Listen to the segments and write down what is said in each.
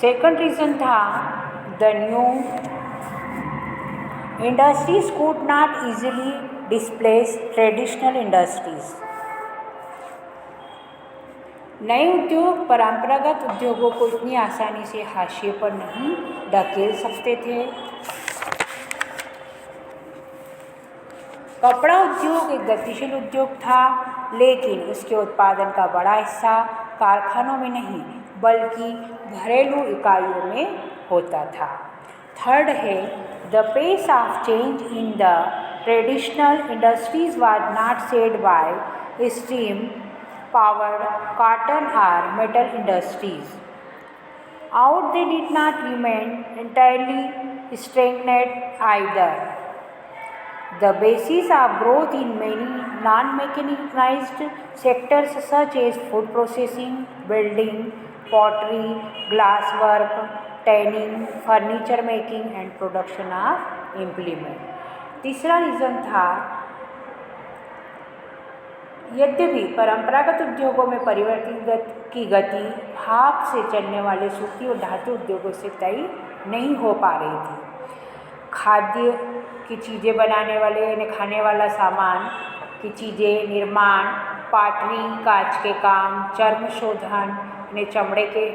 Second reason था the new industries could not easily displace traditional industries. नए उद्योग परंपरागत उद्योगों को इतनी आसानी से हाशिए पर नहीं धकेल सकते थे। कपड़ा उद्योग एक गतिशील उद्योग था, लेकिन उसके उत्पादन का बड़ा हिस्सा कारखानों में नहीं बल्कि घरेलू इकाइयों में होता था। थर्ड है the pace of change in the traditional industries was not set by steam powered cotton or metal industries. Out they did not remain entirely stagnant either. The basis of growth in many non-mechanized sectors such as food processing, building, pottery, glasswork, tanning, furniture making and production of implement. तीसरा reason था यद्यपि परंपरागत उद्योगों में परिवर्तन की गति हाथ से चलने वाले सूती और धातु उद्योगों से तय नहीं हो पा रही थी। खाद्य की चीज़ें बनाने वाले यानी खाने वाला सामान की चीज़ें, निर्माण, पाटरी, कांच के काम, चर्म शोधन यानी चमड़े के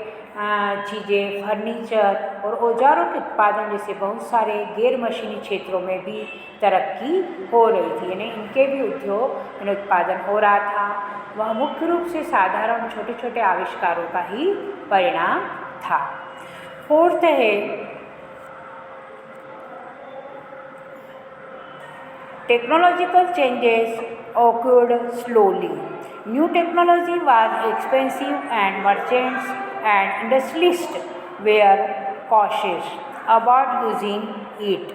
चीज़ें, फर्नीचर और औजारों के उत्पादन जैसे बहुत सारे गैर मशीनी क्षेत्रों में भी तरक्की हो रही थी, यानी इनके भी उद्योग यानी उत्पादन हो रहा था। वह मुख्य रूप से साधारण छोटे छोटे आविष्कारों का ही परिणाम था। फोर्थ है technological changes occurred slowly. New technology was expensive and merchants and industrialists were cautious about using it.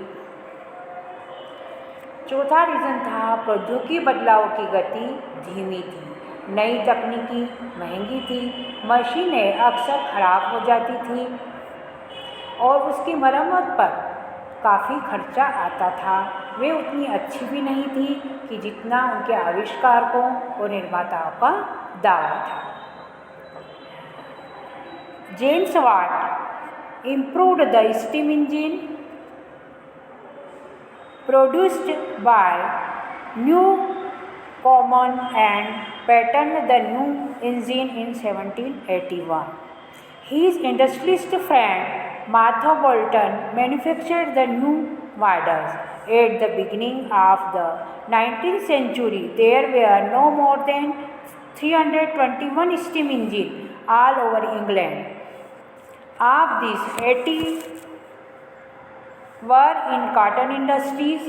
चौथा रीज़न था प्रौद्योगिकी बदलाव की गति धीमी थी। नई तकनीकी महंगी थी, मशीनें अक्सर खराब हो जाती थी और उसकी मरम्मत पर काफ़ी खर्चा आता था। वे उतनी अच्छी भी नहीं थी कि जितना उनके आविष्कारकों और निर्माताओं का दावा था। James Watt improved the steam engine produced by Newcomen and patented the new engine in 1781. His industrialist friend Martha Boulton manufactured the new models. At the beginning of the 19th century, there were no more than 321 steam engines all over England. Of these, 80 were in cotton industries,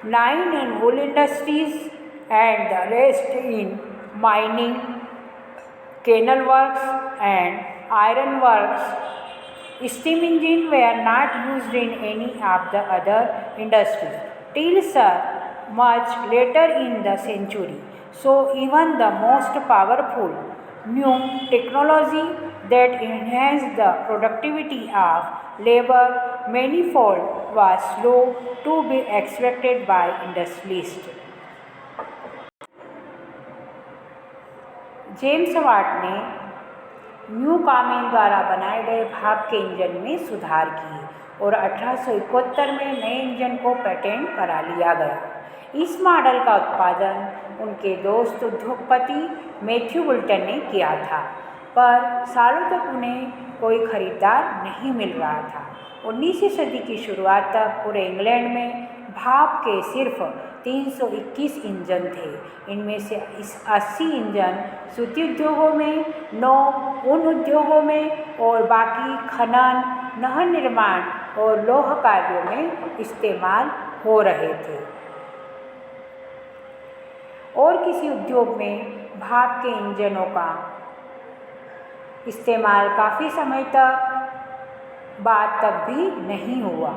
9 in wool industries, and the rest in mining, canal works, and iron works. Steam engines were not used in any of the other industries till much later in the century. So even the most powerful new technology that enhanced the productivity of labor manifold was slow to be expected by industrialists. James Watt ने Newcomen द्वारा बनाए गए भाप के engine में सुधार किए और 1871 में नए इंजन को पेटेंट करा लिया गया। इस मॉडल का उत्पादन उनके दोस्त उद्योगपति मैथ्यू बोल्टन ने किया था, पर सालों तक उन्हें कोई खरीदार नहीं मिल रहा था। 19वीं सदी की शुरुआत तक पूरे इंग्लैंड में भाप के सिर्फ 321 इंजन थे। इनमें से 80 इंजन सूती उद्योगों में, 9 उन उद्योगों में और बाकी खनन, नहर निर्माण और लौह कार्यों में इस्तेमाल हो रहे थे। और किसी उद्योग में भाप के इंजनों का इस्तेमाल काफ़ी समय तक बाद तक भी नहीं हुआ,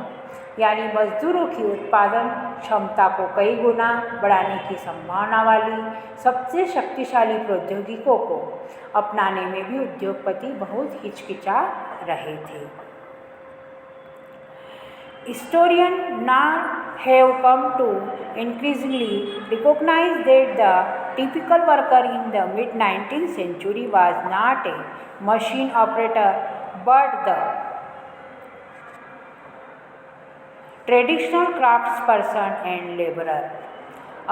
यानी मजदूरों की उत्पादन क्षमता को कई गुना बढ़ाने की संभावना वाली सबसे शक्तिशाली प्रौद्योगिकियों को अपनाने में भी उद्योगपति बहुत हिचकिचा रहे थे। Historians now have come to increasingly recognize that the typical worker in the mid-19th century was not a machine operator but the traditional craftsperson and labourer.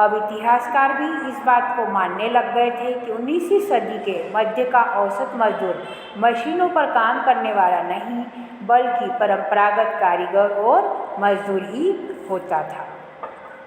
अब इतिहासकार भी इस बात को मानने लग गए थे कि 19वीं सदी के मध्य का औसत मजदूर मशीनों पर काम करने वाला नहीं बल्कि परंपरागत कारीगर और मजदूर ही होता था।